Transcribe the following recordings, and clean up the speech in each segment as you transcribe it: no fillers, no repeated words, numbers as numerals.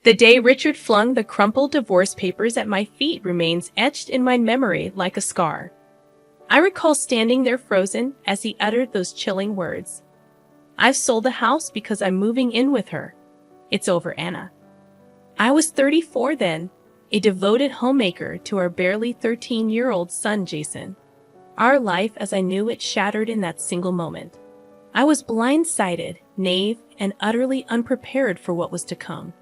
The day Richard flung the crumpled divorce papers at my feet remains etched in my memory like a scar. I recall standing there frozen as he uttered those chilling words. "I've sold the house because I'm moving in with her. It's over, Anna." I was 34 then, a devoted homemaker to our barely 13-year-old son, Jason. Our life as I knew it shattered in that single moment. I was blindsided, naive, and utterly unprepared for what was to come.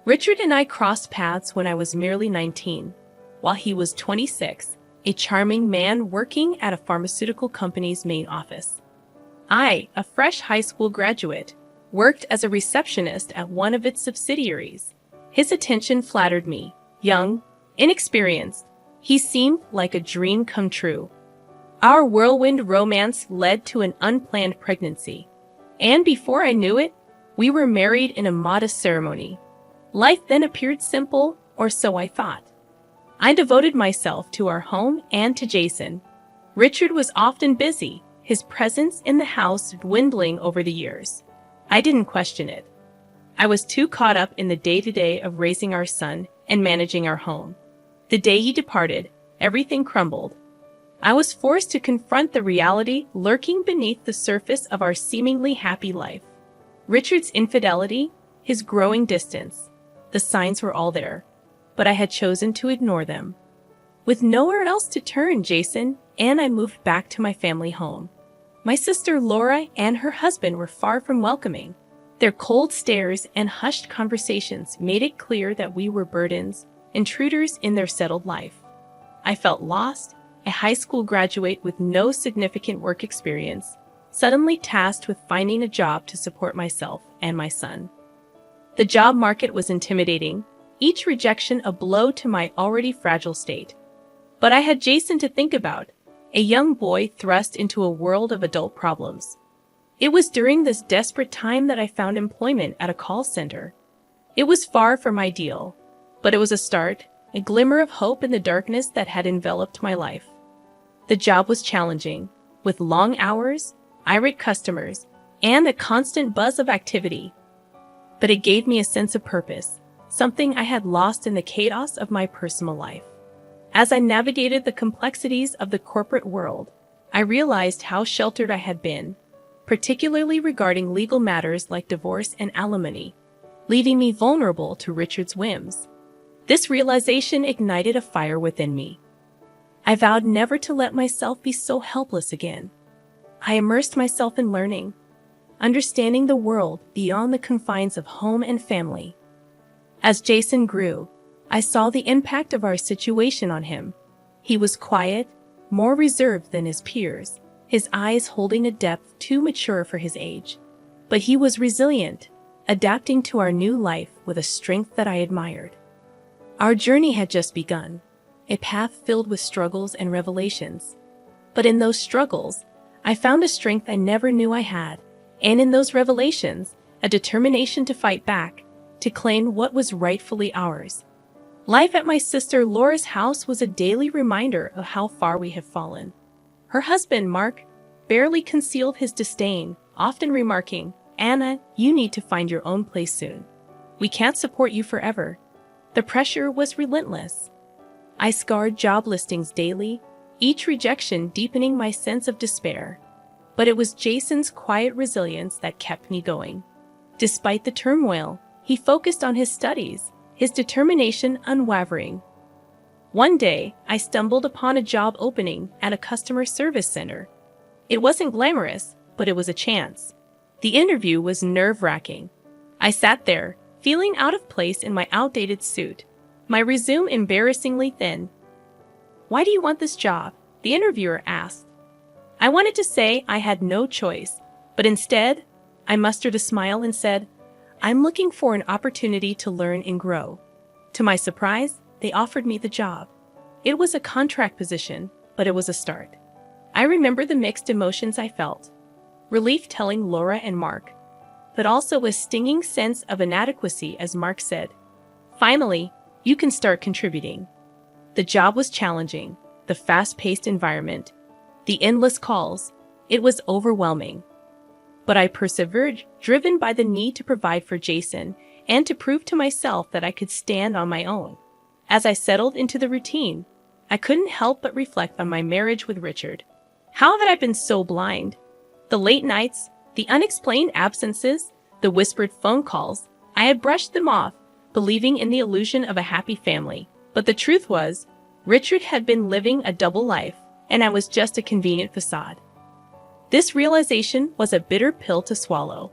Richard and I crossed paths when I was merely 19, while he was 26, a charming man working at a pharmaceutical company's main office. I, a fresh high school graduate, worked as a receptionist at one of its subsidiaries. His attention flattered me. Young, inexperienced, he seemed like a dream come true. Our whirlwind romance led to an unplanned pregnancy, and before I knew it, we were married in a modest ceremony. Life then appeared simple, or so I thought. I devoted myself to our home and to Jason. Richard was often busy, his presence in the house dwindling over the years. I didn't question it. I was too caught up in the day-to-day of raising our son and managing our home. The day he departed, everything crumbled. I was forced to confront the reality lurking beneath the surface of our seemingly happy life. Richard's infidelity, his growing distance. The signs were all there, but I had chosen to ignore them. With nowhere else to turn, Jason and I moved back to my family home. My sister Laura and her husband were far from welcoming. Their cold stares and hushed conversations made it clear that we were burdens, intruders in their settled life. I felt lost, a high school graduate with no significant work experience, suddenly tasked with finding a job to support myself and my son. The job market was intimidating, each rejection a blow to my already fragile state. But I had Jason to think about, a young boy thrust into a world of adult problems. It was during this desperate time that I found employment at a call center. It was far from ideal, but it was a start, a glimmer of hope in the darkness that had enveloped my life. The job was challenging, with long hours, irate customers, and a constant buzz of activity. But it gave me a sense of purpose, something I had lost in the chaos of my personal life. As I navigated the complexities of the corporate world, I realized how sheltered I had been, particularly regarding legal matters like divorce and alimony, leaving me vulnerable to Richard's whims. This realization ignited a fire within me. I vowed never to let myself be so helpless again. I immersed myself in learning, understanding the world beyond the confines of home and family. As Jason grew, I saw the impact of our situation on him. He was quiet, more reserved than his peers, his eyes holding a depth too mature for his age. But he was resilient, adapting to our new life with a strength that I admired. Our journey had just begun, a path filled with struggles and revelations. But in those struggles, I found a strength I never knew I had, and in those revelations, a determination to fight back, to claim what was rightfully ours. Life at my sister Laura's house was a daily reminder of how far we have fallen. Her husband, Mark, barely concealed his disdain, often remarking, "Anna, you need to find your own place soon. We can't support you forever." The pressure was relentless. I scoured job listings daily, each rejection deepening my sense of despair. But it was Jason's quiet resilience that kept me going. Despite the turmoil, he focused on his studies, his determination unwavering. One day, I stumbled upon a job opening at a customer service center. It wasn't glamorous, but it was a chance. The interview was nerve-wracking. I sat there, feeling out of place in my outdated suit, my resume embarrassingly thin. "Why do you want this job?" the interviewer asked. I wanted to say I had no choice, but instead, I mustered a smile and said, "I'm looking for an opportunity to learn and grow." To my surprise, they offered me the job. It was a contract position, but it was a start. I remember the mixed emotions I felt. Relief telling Laura and Mark, but also a stinging sense of inadequacy as Mark said, "Finally, you can start contributing." The job was challenging, the fast-paced environment, the endless calls. It was overwhelming. But I persevered, driven by the need to provide for Jason and to prove to myself that I could stand on my own. As I settled into the routine, I couldn't help but reflect on my marriage with Richard. How had I been so blind? The late nights, the unexplained absences, the whispered phone calls, I had brushed them off, believing in the illusion of a happy family. But the truth was, Richard had been living a double life, and I was just a convenient facade. This realization was a bitter pill to swallow.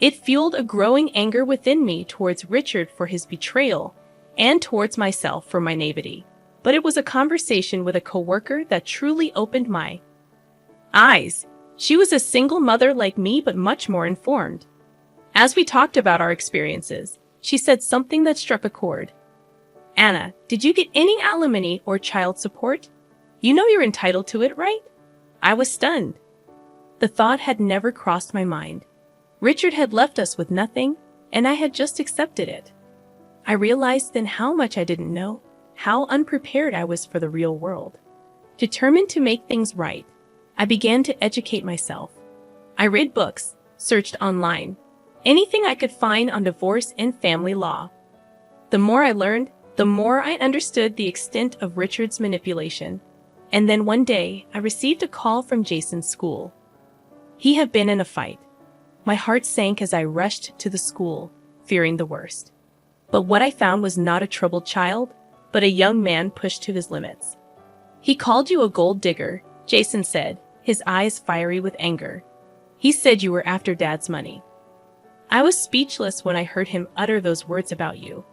It fueled a growing anger within me towards Richard for his betrayal and towards myself for my naivety. But it was a conversation with a coworker that truly opened my eyes. She was a single mother like me, but much more informed. As we talked about our experiences, she said something that struck a chord. "Anna, did you get any alimony or child support? You know you're entitled to it, right?" I was stunned. The thought had never crossed my mind. Richard had left us with nothing, and I had just accepted it. I realized then how much I didn't know, how unprepared I was for the real world. Determined to make things right, I began to educate myself. I read books, searched online, anything I could find on divorce and family law. The more I learned, the more I understood the extent of Richard's manipulation. And then one day, I received a call from Jason's school. He had been in a fight. My heart sank as I rushed to the school, fearing the worst. But what I found was not a troubled child, but a young man pushed to his limits. "He called you a gold digger," Jason said, his eyes fiery with anger. "He said you were after Dad's money." I was speechless when I heard him utter those words about you.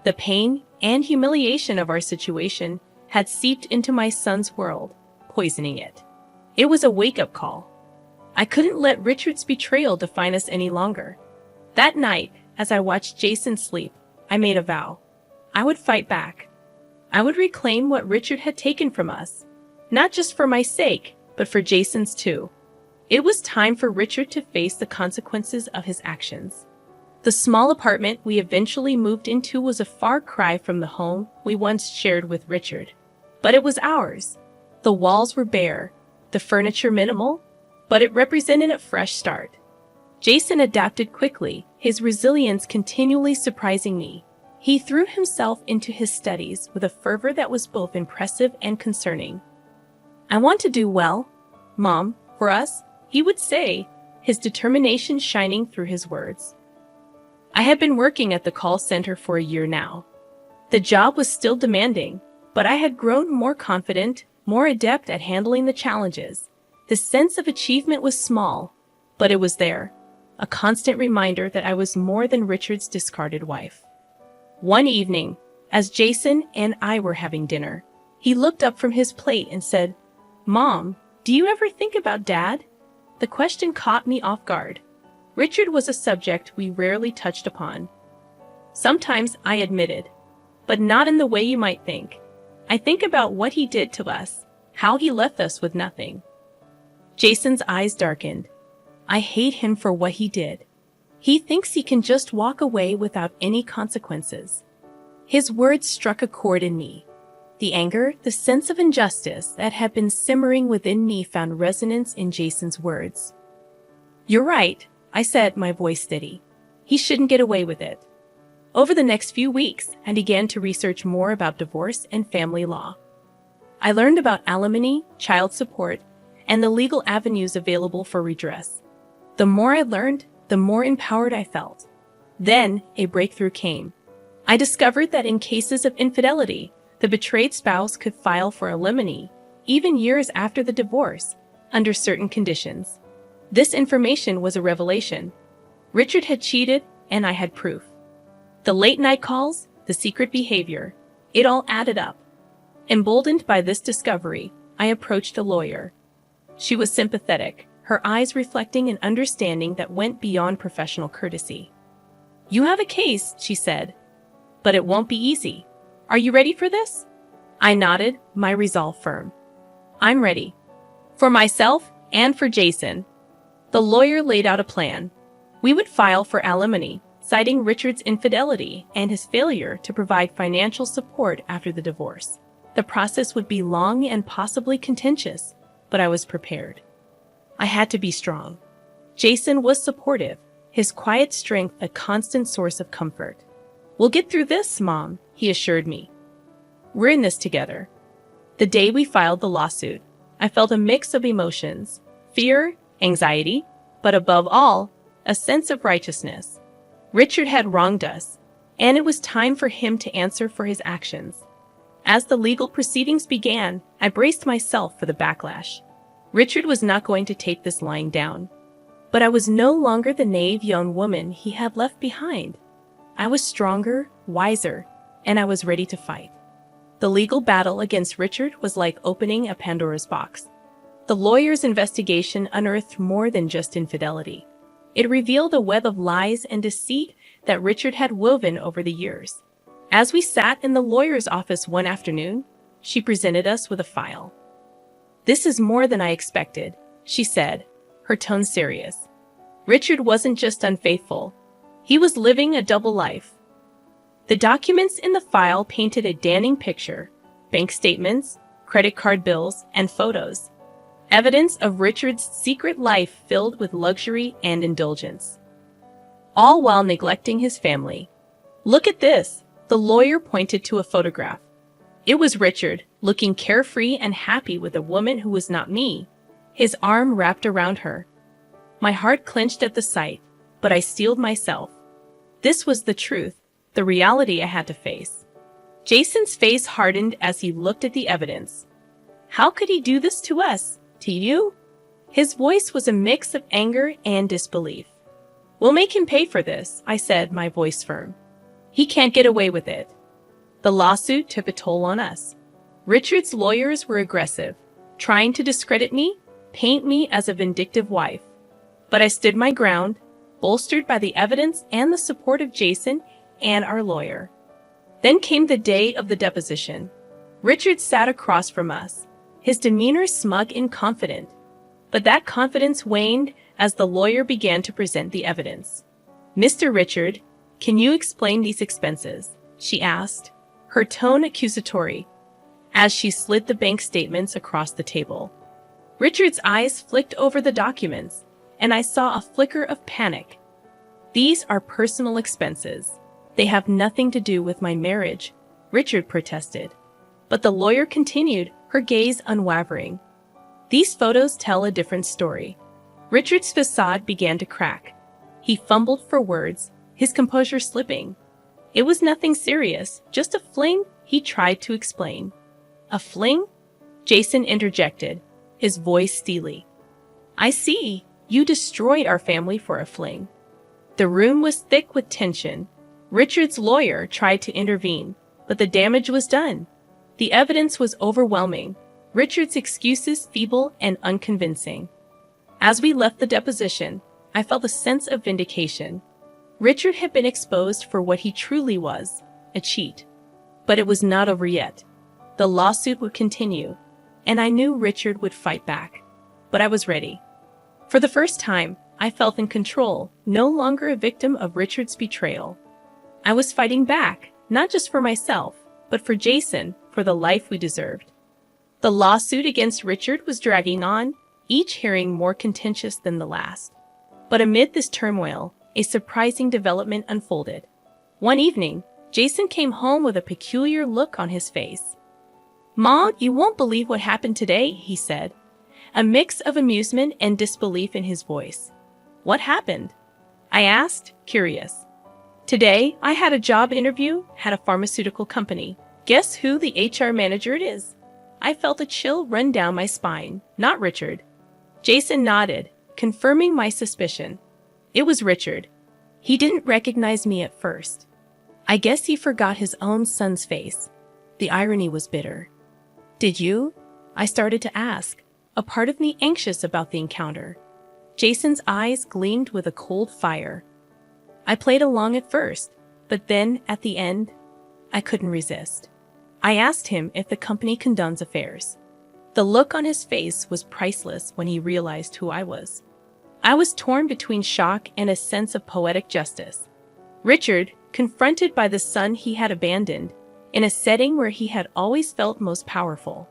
The pain and humiliation of our situation had seeped into my son's world, poisoning it. It was a wake-up call. I couldn't let Richard's betrayal define us any longer. That night, as I watched Jason sleep, I made a vow. I would fight back. I would reclaim what Richard had taken from us, not just for my sake, but for Jason's too. It was time for Richard to face the consequences of his actions. The small apartment we eventually moved into was a far cry from the home we once shared with Richard. But it was ours. The walls were bare, the furniture minimal, but it represented a fresh start. Jason adapted quickly, his resilience continually surprising me. He threw himself into his studies with a fervor that was both impressive and concerning. "I want to do well, Mom, for us," he would say, his determination shining through his words. I had been working at the call center for a year now. The job was still demanding, but I had grown more confident, more adept at handling the challenges. The sense of achievement was small, but it was there, a constant reminder that I was more than Richard's discarded wife. One evening, as Jason and I were having dinner, he looked up from his plate and said, "Mom, do you ever think about Dad?" The question caught me off guard. Richard was a subject we rarely touched upon. "Sometimes," I admitted, "but not in the way you might think. I think about what he did to us, how he left us with nothing." Jason's eyes darkened. "I hate him for what he did. He thinks he can just walk away without any consequences." His words struck a chord in me. The anger, the sense of injustice that had been simmering within me found resonance in Jason's words. "You're right," I said, my voice steady. "He shouldn't get away with it." Over the next few weeks, I began to research more about divorce and family law. I learned about alimony, child support, and the legal avenues available for redress. The more I learned, the more empowered I felt. Then, a breakthrough came. I discovered that in cases of infidelity, the betrayed spouse could file for alimony, even years after the divorce, under certain conditions. This information was a revelation. Richard had cheated, and I had proof. The late-night calls, the secret behavior, it all added up. Emboldened by this discovery, I approached a lawyer. She was sympathetic, her eyes reflecting an understanding that went beyond professional courtesy. "You have a case," she said, "but it won't be easy. Are you ready for this?" I nodded, my resolve firm. "I'm ready. For myself and for Jason." The lawyer laid out a plan. We would file for alimony, citing Richard's infidelity and his failure to provide financial support after the divorce. The process would be long and possibly contentious, but I was prepared. I had to be strong. Jason was supportive, his quiet strength a constant source of comfort. "We'll get through this, Mom," he assured me. "We're in this together." The day we filed the lawsuit, I felt a mix of emotions: fear, anxiety, but above all, a sense of righteousness. Richard had wronged us, and it was time for him to answer for his actions. As the legal proceedings began, I braced myself for the backlash. Richard was not going to take this lying down. But I was no longer the naive young woman he had left behind. I was stronger, wiser, and I was ready to fight. The legal battle against Richard was like opening a Pandora's box. The lawyer's investigation unearthed more than just infidelity. It revealed a web of lies and deceit that Richard had woven over the years. As we sat in the lawyer's office one afternoon, she presented us with a file. "This is more than I expected," she said, her tone serious. "Richard wasn't just unfaithful. He was living a double life." The documents in the file painted a damning picture: bank statements, credit card bills, and photos. Evidence of Richard's secret life filled with luxury and indulgence. All while neglecting his family. "Look at this," the lawyer pointed to a photograph. It was Richard, looking carefree and happy with a woman who was not me, his arm wrapped around her. My heart clenched at the sight, but I steeled myself. This was the truth, the reality I had to face. Jason's face hardened as he looked at the evidence. "How could he do this to us? To you?" His voice was a mix of anger and disbelief. "We'll make him pay for this," I said, my voice firm. "He can't get away with it." The lawsuit took a toll on us. Richard's lawyers were aggressive, trying to discredit me, paint me as a vindictive wife. But I stood my ground, bolstered by the evidence and the support of Jason and our lawyer. Then came the day of the deposition. Richard sat across from us, his demeanor smug and confident. But that confidence waned as the lawyer began to present the evidence. "Mr. Richard, can you explain these expenses?" she asked, her tone accusatory, as she slid the bank statements across the table. Richard's eyes flicked over the documents, and I saw a flicker of panic. "These are personal expenses. They have nothing to do with my marriage," Richard protested. But the lawyer continued, her gaze unwavering. "These photos tell a different story." Richard's facade began to crack. He fumbled for words, his composure slipping. "It was nothing serious, just a fling," he tried to explain. "A fling?" Jason interjected, his voice steely. "I see. You destroyed our family for a fling." The room was thick with tension. Richard's lawyer tried to intervene, but the damage was done. The evidence was overwhelming, Richard's excuses feeble and unconvincing. As we left the deposition, I felt a sense of vindication. Richard had been exposed for what he truly was, a cheat. But it was not over yet. The lawsuit would continue, and I knew Richard would fight back. But I was ready. For the first time, I felt in control, no longer a victim of Richard's betrayal. I was fighting back, not just for myself, but for Jason, for the life we deserved. The lawsuit against Richard was dragging on, each hearing more contentious than the last. But amid this turmoil, a surprising development unfolded. One evening, Jason came home with a peculiar look on his face. "Mom, you won't believe what happened today," he said, a mix of amusement and disbelief in his voice. "What happened?" I asked, curious. "Today, I had a job interview at a pharmaceutical company. Guess who the HR manager it is?" I felt a chill run down my spine. "Not Richard." Jason nodded, confirming my suspicion. It was Richard. He didn't recognize me at first. I guess he forgot his own son's face. The irony was bitter. "Did you?" I started to ask, a part of me anxious about the encounter. Jason's eyes gleamed with a cold fire. I played along at first, but then, at the end, I couldn't resist. I asked him if the company condones affairs. The look on his face was priceless when he realized who I was. I was torn between shock and a sense of poetic justice. Richard, confronted by the son he had abandoned, in a setting where he had always felt most powerful.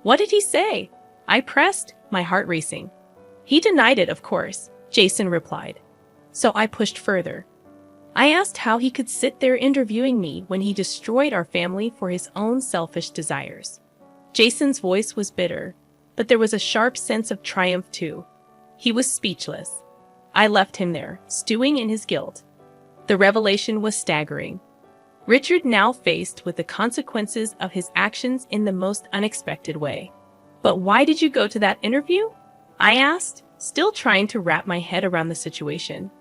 "What did he say?" I pressed, my heart racing. "He denied it, of course," Jason replied. so I pushed further. I asked how he could sit there interviewing me when he destroyed our family for his own selfish desires. Jason's voice was bitter, but there was a sharp sense of triumph too. He was speechless. I left him there, stewing in his guilt. The revelation was staggering. Richard now faced with the consequences of his actions in the most unexpected way. "But why did you go to that interview?" I asked, still trying to wrap my head around the situation.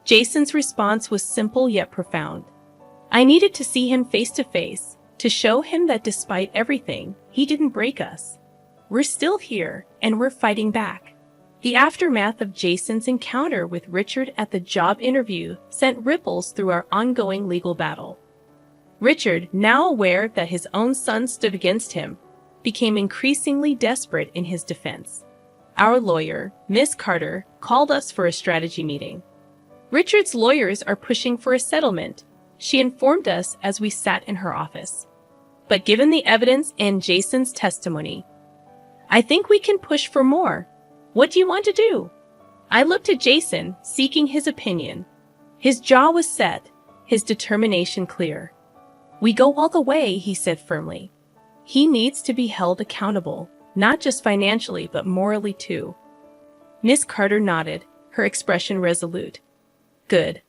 Jason's response was simple yet profound. "I needed to see him face to face, to show him that despite everything, he didn't break us. We're still here, and we're fighting back." The aftermath of Jason's encounter with Richard at the job interview sent ripples through our ongoing legal battle. Richard, now aware that his own son stood against him, became increasingly desperate in his defense. Our lawyer, Miss Carter, called us for a strategy meeting. "Richard's lawyers are pushing for a settlement," she informed us as we sat in her office. "But given the evidence and Jason's testimony, I think we can push for more. What do you want to do?" I looked at Jason, seeking his opinion. His jaw was set, his determination clear. "We go all the way," he said firmly. "He needs to be held accountable, not just financially but morally too." Miss Carter nodded, her expression resolute. "Good.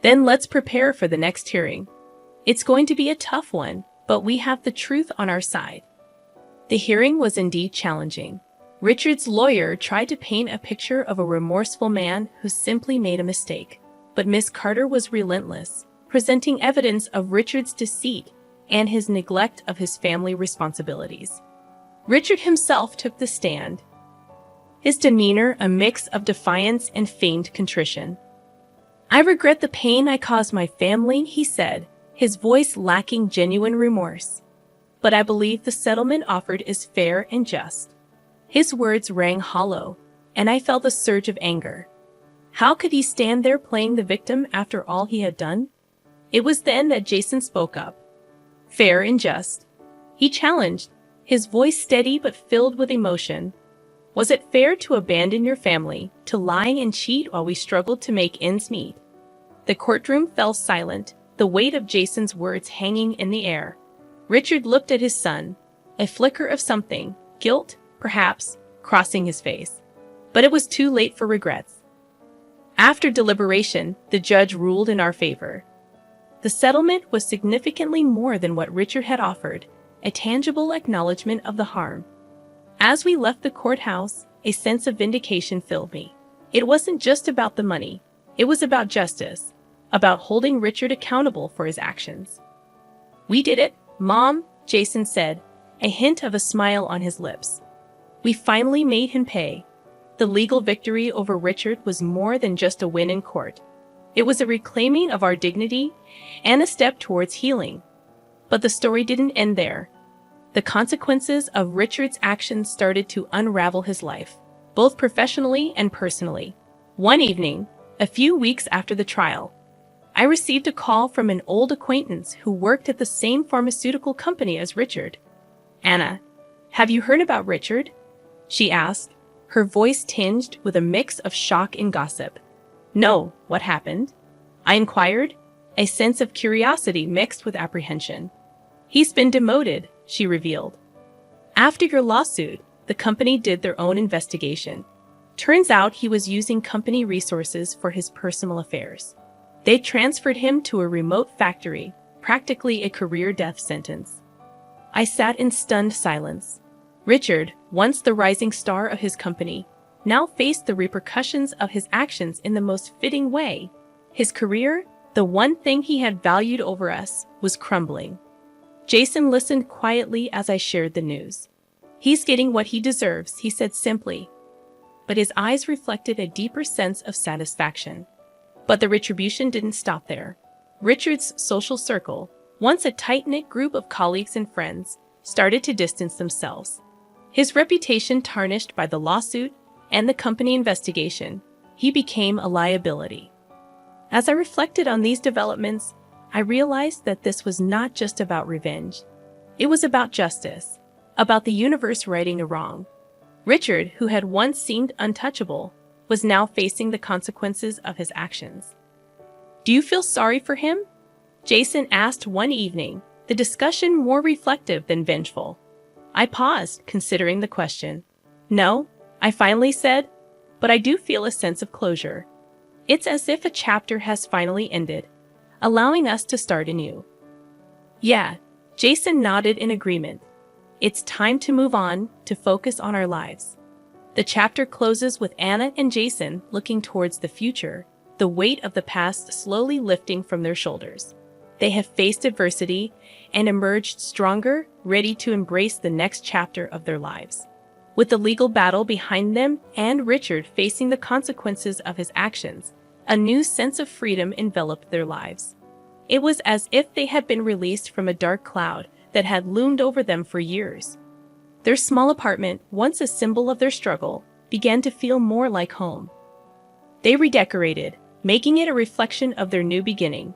Then let's prepare for the next hearing. It's going to be a tough one, but we have the truth on our side." The hearing was indeed challenging. Richard's lawyer tried to paint a picture of a remorseful man who simply made a mistake, but Miss Carter was relentless, presenting evidence of Richard's deceit and his neglect of his family responsibilities. Richard himself took the stand, his demeanor a mix of defiance and feigned contrition. "I regret the pain I caused my family," he said, his voice lacking genuine remorse. "But I believe the settlement offered is fair and just." His words rang hollow, and I felt a surge of anger. How could he stand there playing the victim after all he had done? It was then that Jason spoke up. "Fair and just?" he challenged, his voice steady but filled with emotion. "Was it fair to abandon your family, to lie and cheat while we struggled to make ends meet?" The courtroom fell silent, the weight of Jason's words hanging in the air. Richard looked at his son, a flicker of something, guilt, perhaps, crossing his face. But it was too late for regrets. After deliberation, the judge ruled in our favor. The settlement was significantly more than what Richard had offered, a tangible acknowledgement of the harm. As we left the courthouse, a sense of vindication filled me. It wasn't just about the money. It was about justice, about holding Richard accountable for his actions. "We did it, Mom," Jason said, a hint of a smile on his lips. We finally made him pay. The legal victory over Richard was more than just a win in court. It was a reclaiming of our dignity and a step towards healing. But the story didn't end there. The consequences of Richard's actions started to unravel his life, both professionally and personally. One evening, a few weeks after the trial, I received a call from an old acquaintance who worked at the same pharmaceutical company as Richard. "Anna, have you heard about Richard?" she asked, her voice tinged with a mix of shock and gossip. "No, what happened?" I inquired, a sense of curiosity mixed with apprehension. "He's been demoted," she revealed. "After your lawsuit, the company did their own investigation. Turns out he was using company resources for his personal affairs. They transferred him to a remote factory, practically a career death sentence." I sat in stunned silence. Richard, once the rising star of his company, now faced the repercussions of his actions in the most fitting way. His career, the one thing he had valued over us, was crumbling. Jason listened quietly as I shared the news. "He's getting what he deserves," he said simply. But his eyes reflected a deeper sense of satisfaction. But the retribution didn't stop there. Richard's social circle, once a tight-knit group of colleagues and friends, started to distance themselves. His reputation tarnished by the lawsuit and the company investigation, he became a liability. As I reflected on these developments, I realized that this was not just about revenge. It was about justice, about the universe righting a wrong. Richard, who had once seemed untouchable, was now facing the consequences of his actions. "Do you feel sorry for him?" Jason asked one evening, the discussion more reflective than vengeful. I paused, considering the question. "No," I finally said, "but I do feel a sense of closure. It's as if a chapter has finally ended, allowing us to start anew." "Yeah," Jason nodded in agreement. "It's time to move on, to focus on our lives." The chapter closes with Anna and Jason looking towards the future, the weight of the past slowly lifting from their shoulders. They have faced adversity and emerged stronger, ready to embrace the next chapter of their lives. With the legal battle behind them and Richard facing the consequences of his actions, a new sense of freedom enveloped their lives. It was as if they had been released from a dark cloud that had loomed over them for years. Their small apartment, once a symbol of their struggle, began to feel more like home. They redecorated, making it a reflection of their new beginning.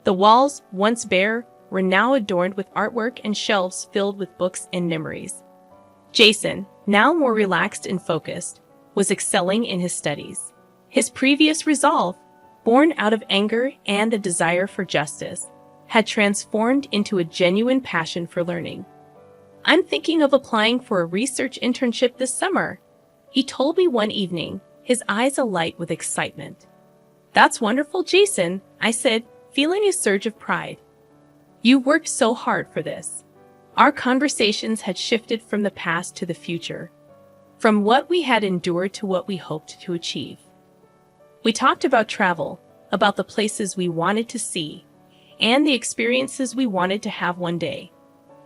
The walls, once bare, were now adorned with artwork and shelves filled with books and memories. Jason, now more relaxed and focused, was excelling in his studies. His previous resolve, born out of anger and a desire for justice, had transformed into a genuine passion for learning. "I'm thinking of applying for a research internship this summer," he told me one evening, his eyes alight with excitement. "That's wonderful, Jason," I said, feeling a surge of pride. "You worked so hard for this." Our conversations had shifted from the past to the future, from what we had endured to what we hoped to achieve. We talked about travel, about the places we wanted to see, and the experiences we wanted to have one day.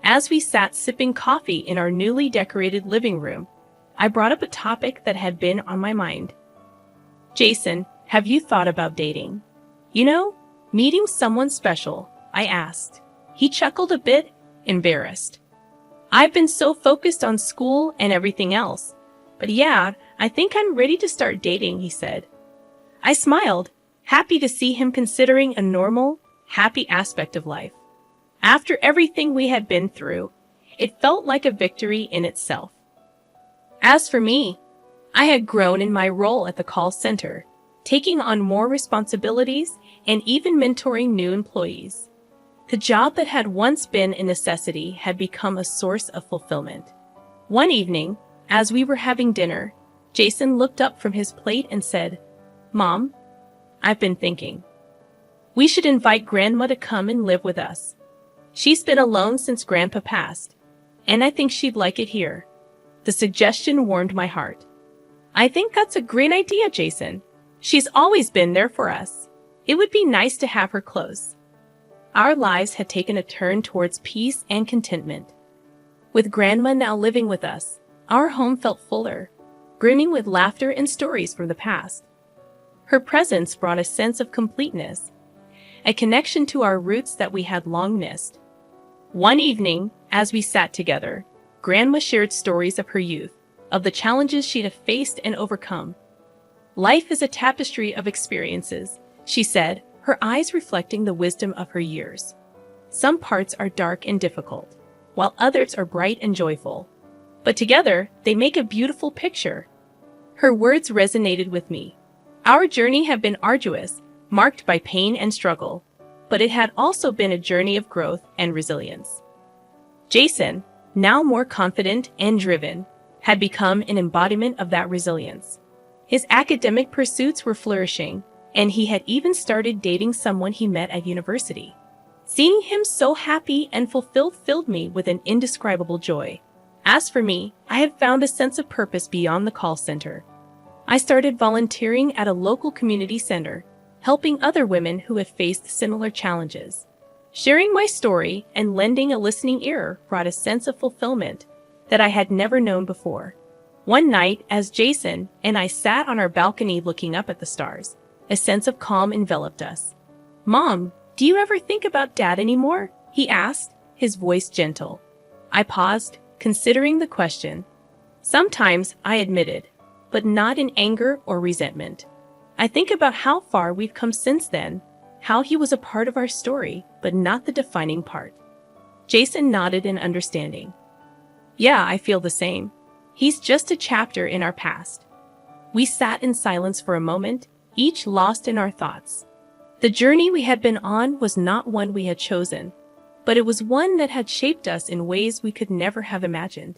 As we sat sipping coffee in our newly decorated living room, I brought up a topic that had been on my mind. "Jason, have you thought about dating? You know, meeting someone special?" I asked. He chuckled a bit, embarrassed. "I've been so focused on school and everything else. But yeah, I think I'm ready to start dating," he said. I smiled, happy to see him considering a normal, happy aspect of life. After everything we had been through, it felt like a victory in itself. As for me, I had grown in my role at the call center, taking on more responsibilities and even mentoring new employees. The job that had once been a necessity had become a source of fulfillment. One evening, as we were having dinner, Jason looked up from his plate and said, "Mom, I've been thinking. We should invite Grandma to come and live with us. She's been alone since Grandpa passed, and I think she'd like it here." The suggestion warmed my heart. "I think that's a great idea, Jason. She's always been there for us. It would be nice to have her close." Our lives had taken a turn towards peace and contentment. With Grandma now living with us, our home felt fuller, brimming with laughter and stories from the past. Her presence brought a sense of completeness, a connection to our roots that we had long missed. One evening, as we sat together, Grandma shared stories of her youth, of the challenges she'd have faced and overcome. "Life is a tapestry of experiences," she said, her eyes reflecting the wisdom of her years. "Some parts are dark and difficult, while others are bright and joyful. But together, they make a beautiful picture." Her words resonated with me. Our journey had been arduous, marked by pain and struggle, but it had also been a journey of growth and resilience. Jason, now more confident and driven, had become an embodiment of that resilience. His academic pursuits were flourishing, and he had even started dating someone he met at university. Seeing him so happy and fulfilled filled me with an indescribable joy. As for me, I had found a sense of purpose beyond the call center. I started volunteering at a local community center, helping other women who have faced similar challenges. Sharing my story and lending a listening ear brought a sense of fulfillment that I had never known before. One night, as Jason and I sat on our balcony looking up at the stars, a sense of calm enveloped us. "Mom, do you ever think about Dad anymore?" he asked, his voice gentle. I paused, considering the question. "Sometimes," I admitted, but not in anger or resentment. "I think about how far we've come since then, how he was a part of our story, but not the defining part." Jason nodded in understanding. "Yeah, I feel the same. He's just a chapter in our past." We sat in silence for a moment, each lost in our thoughts. The journey we had been on was not one we had chosen, but it was one that had shaped us in ways we could never have imagined.